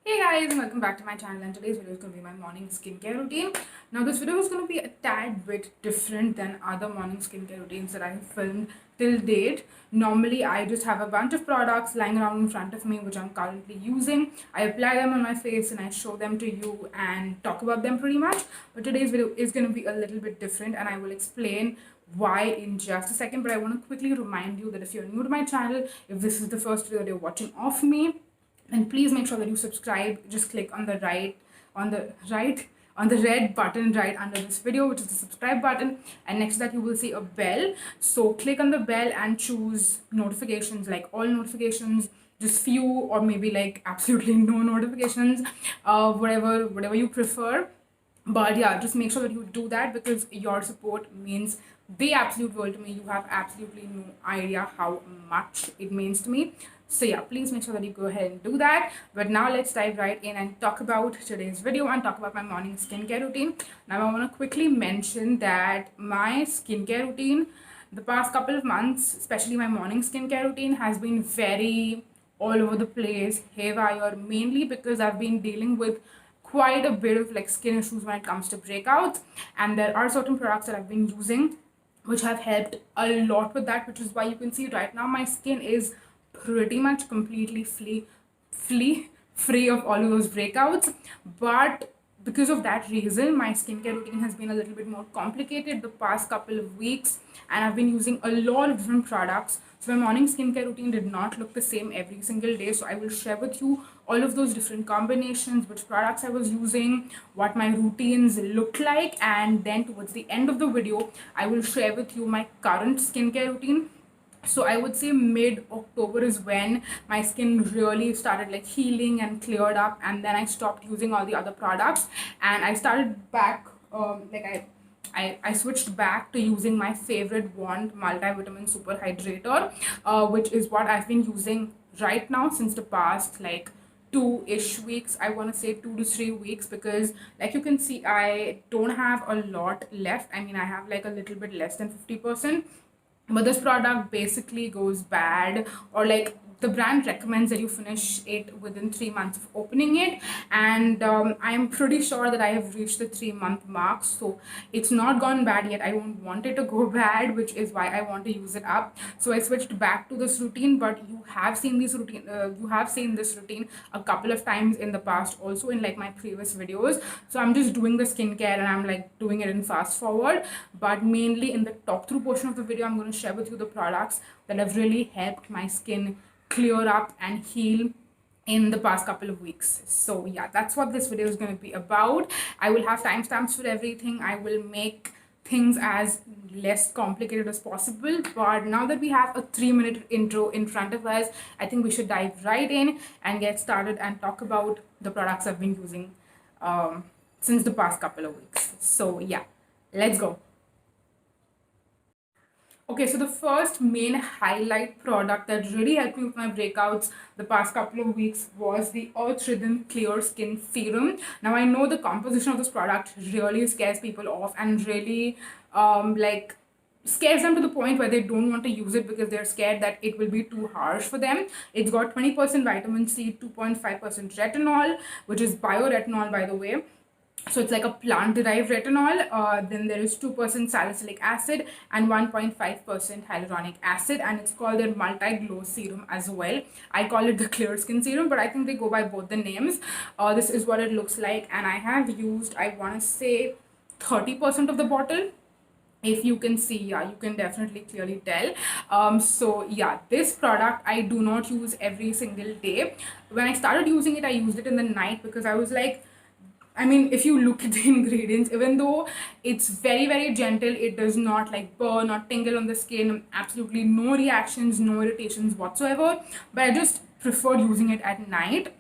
Hey guys, and welcome back to my channel, and today's video is going to be my morning skincare routine. Now this video is going to be a tad bit different than other morning skincare routines that I have filmed till date. Normally I just have a bunch of products lying around in front of me which I'm currently using. I apply them on my face and I show them to you and talk about them pretty much. But today's video is going to be a little bit different and I will explain why in just a second. But I want to quickly remind you that if you're new to my channel, if this is the first video that you're watching of me, and please make sure that you subscribe. Just click on the red button right under this video, which is the subscribe button, and next to that you will see a bell. So click on the bell and choose notifications, like all notifications, just few, or maybe like absolutely no notifications, whatever you prefer. But yeah, just make sure that you do that because your support means the absolute world to me. You have absolutely no idea how much it means to me. So yeah, please make sure that you go ahead and do that. But now let's dive right in and talk about today's video and talk about my morning skincare routine. Now I want to quickly mention that my skincare routine the past couple of months, especially my morning skincare routine, has been very all over the place, haywire, mainly because I've been dealing with quite a bit of like skin issues when it comes to breakouts, and there are certain products that I've been using which have helped a lot with that, which is why you can see right now my skin is pretty much completely free of all of those breakouts. But because of that reason, my skincare routine has been a little bit more complicated the past couple of weeks, and I've been using a lot of different products. So my morning skincare routine did not look the same every single day. So I will share with you all of those different combinations, which products I was using, what my routines look like, and then towards the end of the video, I will share with you my current skincare routine. So I would say mid October is when my skin really started like healing and cleared up, and then I stopped using all the other products and I started back I switched back to using my favorite Wand multivitamin super hydrator, which is what I've been using right now since the past like 2-ish weeks. I want to say 2 to 3 weeks, because like you can see I don't have a lot left. I mean, I have like a little bit less than 50%, but this product basically goes bad, or like the brand recommends that you finish it within 3 months of opening it, and I'm pretty sure that I have reached the 3-month mark. So it's not gone bad yet. I don't want it to go bad, which is why I want to use it up. So I switched back to this routine. But you have seen this routine a couple of times in the past also in like my previous videos. So I'm just doing the skincare and I'm like doing it in fast forward. But mainly in the talk through portion of the video, I'm going to share with you the products that have really helped my skin clear up and heal in the past couple of weeks. So yeah, that's what this video is going to be about. I will have timestamps for everything. I will make things as less complicated as possible. But now that we have a 3-minute intro in front of us, I think we should dive right in and get started and talk about the products I've been using since the past couple of weeks. So yeah, let's go. Okay, so the first main highlight product that really helped me with my breakouts the past couple of weeks was the Earth Rhythm Clear Skin Serum. Now, I know the composition of this product really scares people off and really like scares them to the point where they don't want to use it because they're scared that it will be too harsh for them. It's got 20% vitamin C, 2.5% retinol, which is bioretinol, by the way. So it's like a plant derived retinol. Then there is 2% salicylic acid and 1.5% hyaluronic acid, and it's called their multi glow serum as well. I call it the clear skin serum, but I think they go by both the names. This is what it looks like, and I have used, I want to say, 30% of the bottle. If you can see, yeah, you can definitely clearly tell. So yeah, this product I do not use every single day. When I started using it, I used it in the night because I was like, I mean, if you look at the ingredients, even though it's very, very gentle, it does not like burn or tingle on the skin, absolutely no reactions, no irritations whatsoever. But I just prefer using it at night.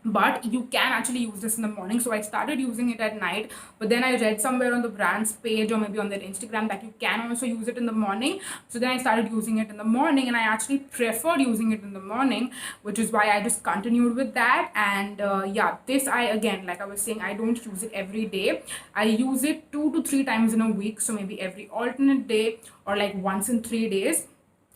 But you can actually use this in the morning. So I started using it at night, but then I read somewhere on the brand's page or maybe on their Instagram that you can also use it in the morning. So then I started using it in the morning, and I actually preferred using it in the morning, which is why I just continued with that. And yeah, this, I again, like I was saying, I don't use it every day. I use it 2 to 3 times in a week, so maybe every alternate day or like once in 3 days.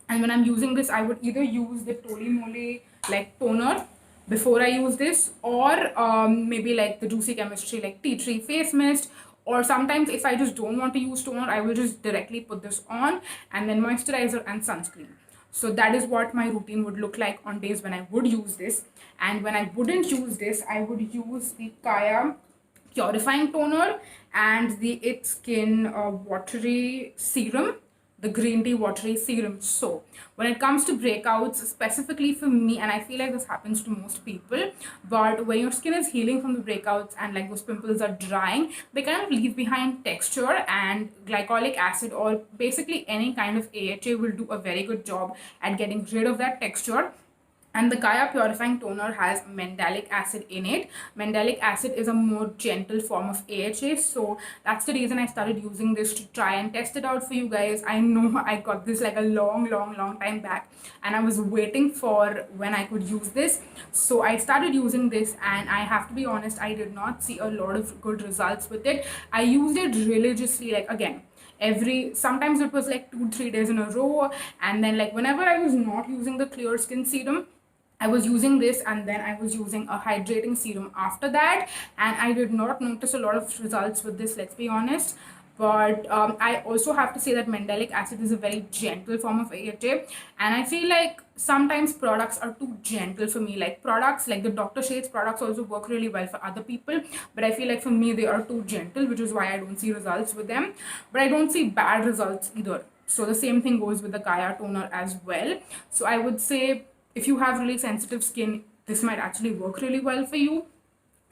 And when I'm using this, I would either use the Toli Mole like toner, before I use this, or maybe like the Juicy Chemistry like tea tree face mist. Or sometimes if I just don't want to use toner, I will just directly put this on, and then moisturizer and sunscreen. So that is what my routine would look like on days when I would use this. And when I wouldn't use this, I would use the Kaya purifying toner and the It Skin watery serum, the green tea watery serum. So when it comes to breakouts, specifically for me, and I feel like this happens to most people, but when your skin is healing from the breakouts and like those pimples are drying, they kind of leave behind texture, and glycolic acid or basically any kind of AHA will do a very good job at getting rid of that texture. And the Kaya purifying toner has mandelic acid in it. Mandelic acid is a more gentle form of AHA, so that's the reason I started using this to try and test it out for you guys. I know I got this like a long time back, and I was waiting for when I could use this. So I started using this, and I have to be honest, I did not see a lot of good results with it. I used it religiously, like again, sometimes it was like 2-3 days in a row, and then like whenever I was not using the clear skin serum, I was using this, and then I was using a hydrating serum after that, and I did not notice a lot of results with this, let's be honest. But I also have to say that mandelic acid is a very gentle form of AHA, and I feel like sometimes products are too gentle for me. Like products like the Dr. Shades products also work really well for other people, but I feel like for me they are too gentle, which is why I don't see results with them. But I don't see bad results either. So the same thing goes with the Kaya toner as well. So I would say if you have really sensitive skin, this might actually work really well for you.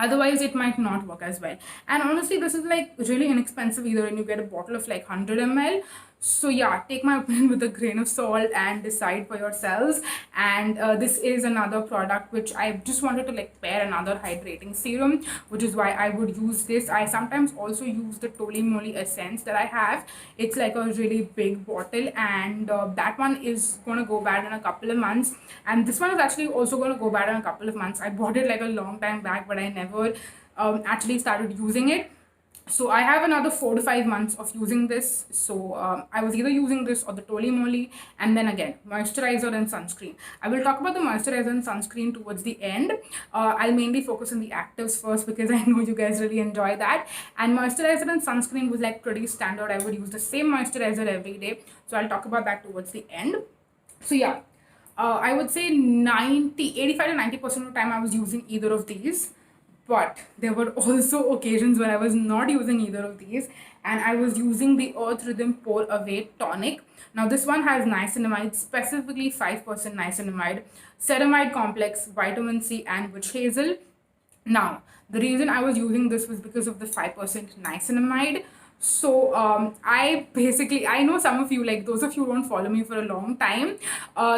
Otherwise it might not work as well. And honestly, this is like really inexpensive either, and you get a bottle of like 100 ml. So yeah, take my opinion with a grain of salt and decide for yourselves. And this is another product which I just wanted to like pair another hydrating serum, which is why I would use this. I sometimes also use the Toli Moly essence that I have. It's like a really big bottle, and that one is gonna go bad in a couple of months, and this one is actually also gonna go bad in a couple of months. I bought it like a long time back, but I never actually started using it. So I have another 4 to 5 months of using this. So I was either using this or the Toli Moly, and then again moisturizer and sunscreen. I will talk about the moisturizer and sunscreen towards the end. I'll mainly focus on the actives first because I know you guys really enjoy that. And moisturizer and sunscreen was like pretty standard. I would use the same moisturizer every day, so I'll talk about that towards the end. So yeah, I would say 85 to 90% of the time I was using either of these. But there were also occasions when I was not using either of these, and I was using the Earth Rhythm Pour Away Tonic. Now this one has niacinamide, specifically 5% niacinamide, ceramide complex, vitamin C, and witch hazel. Now the reason I was using this was because of the 5% niacinamide. So I know some of you, like those of you who don't follow me for a long time,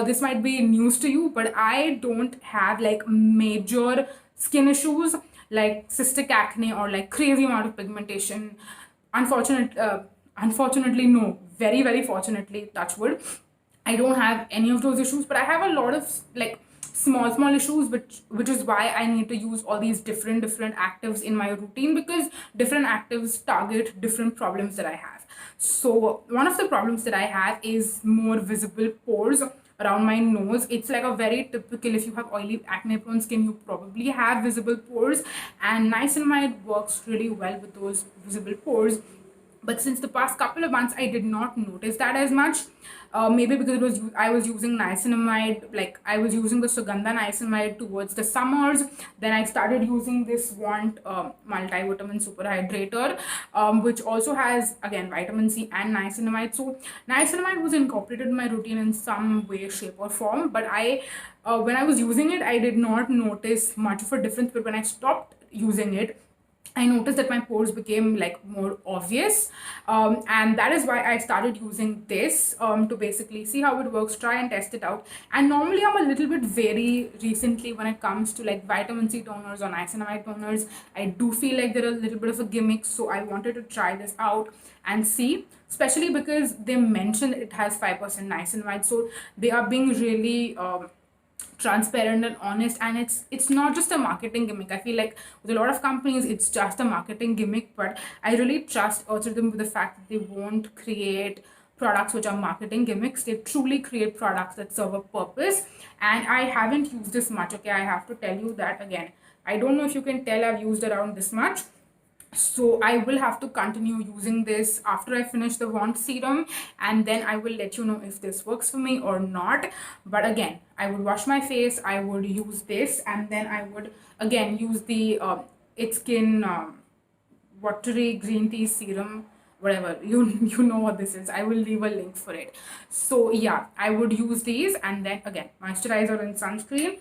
this might be news to you, but I don't have like major skin issues like cystic acne or like crazy amount of pigmentation. Unfortunately, no. Very fortunately, touch wood, I don't have any of those issues, but I have a lot of like small issues, which is why I need to use all these different actives in my routine, because different actives target different problems that I have. So one of the problems that I have is more visible pores around my nose. It's like a very typical, if you have oily acne prone skin, you probably have visible pores, and niacinamide works really well with those visible pores. But since the past couple of months, I did not notice that as much. Maybe because I was using niacinamide, like I was using the Sugandha niacinamide towards the summers. Then I started using this Want multivitamin super hydrator, which also has again vitamin C and niacinamide. So niacinamide was incorporated in my routine in some way, shape, or form. But when I was using it, I did not notice much of a difference. But when I stopped using it, I noticed that my pores became like more obvious, and that is why I started using this to basically see how it works, try and test it out. And normally I'm a little bit very recently when it comes to like vitamin C toners or niacinamide toners. I do feel like they're a little bit of a gimmick, so I wanted to try this out and see, especially because they mentioned it has 5% niacinamide, so they are being really transparent and honest, and it's not just a marketing gimmick. I feel like with a lot of companies it's just a marketing gimmick, but I really trust also them with the fact that they won't create products which are marketing gimmicks. They truly create products that serve a purpose. And I haven't used this much, okay? I have to tell you that again. I don't know if you can tell I've used around this much. So I will have to continue using this after I finish the Want serum, and then I will let you know if this works for me or not. But again, I would wash my face, I would use this, and then I would again use the It's Skin watery green tea serum, whatever. You know what this is. I will leave a link for it. So yeah, I would use these, and then again moisturizer and sunscreen.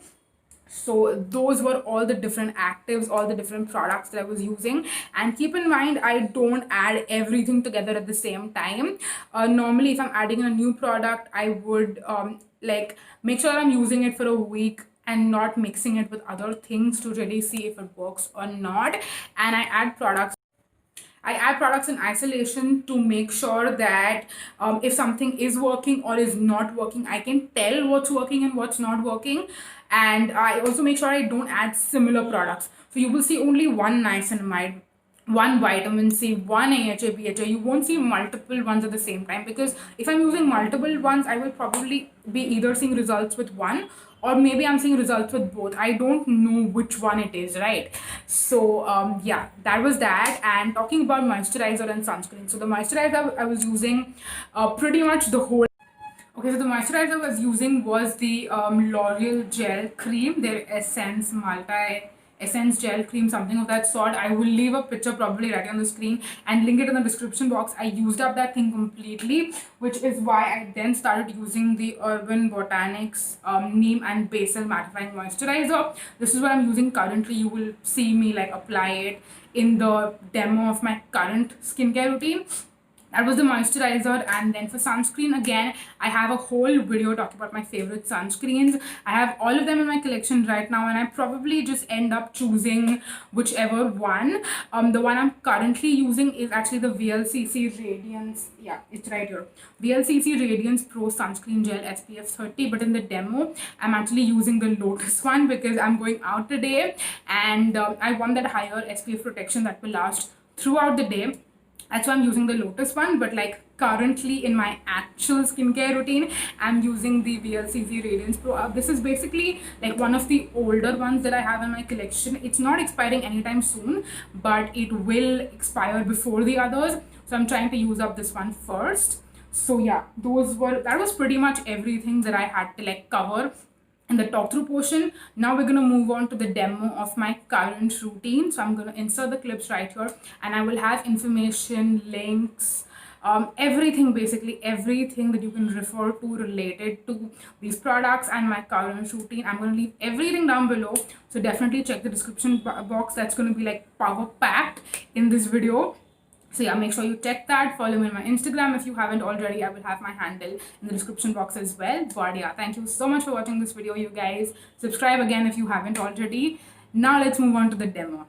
So those were all the different actives, all the different products that I was using. And keep in mind, I don't add everything together at the same time. Normally if I'm adding a new product, I would like make sure I'm using it for a week and not mixing it with other things to really see if it works or not. And I add products in isolation to make sure that if something is working or is not working, I can tell what's working and what's not working. And I also make sure I don't add similar products. So you will see only one niacinamide, one vitamin C, one AHA, BHA. You won't see multiple ones at the same time, because if I'm using multiple ones, I will probably be either seeing results with one, or maybe I'm seeing results with both. I don't know which one it is, right? So yeah, that was that. And talking about moisturizer and sunscreen, so the moisturizer I was using pretty much the whole. Okay, so the moisturizer I was using was the L'Oreal Gel Cream, their Essence Gel Cream, something of that sort. I will leave a picture probably right on the screen and link it in the description box. I used up that thing completely, which is why I then started using the Urban Botanics Neem and Basil Mattifying Moisturizer. This is what I'm using currently. You will see me like apply it in the demo of my current skincare routine. That was the moisturizer. And then for sunscreen, again, I have a whole video talking about my favorite sunscreens. I have all of them in my collection right now, and I probably just end up choosing whichever one. The one I'm currently using is actually the VLCC Radiance. Yeah, it's right here. VLCC Radiance Pro Sunscreen Gel SPF 30. But in the demo, I'm actually using the Lotus one because I'm going out today, and I want that higher SPF protection that will last throughout the day. That's why I'm using the Lotus one. But like currently in my actual skincare routine, I'm using the VLCC Radiance Pro. This is basically like one of the older ones that I have in my collection. It's not expiring anytime soon, but it will expire before the others. So I'm trying to use up this one first. So yeah, that was pretty much everything that I had to like cover in the talk through portion. Now we're going to move on to the demo of my current routine. So I'm going to insert the clips right here, and I will have information, links, everything, basically everything that you can refer to related to these products and my current routine. I'm going to leave everything down below, so definitely check the description box. That's going to be like power packed in this video. So yeah, make sure you check that. Follow me on my Instagram if you haven't already. I will have my handle in the description box as well. But yeah, thank you so much for watching this video, you guys. Subscribe again if you haven't already. Now let's move on to the demo.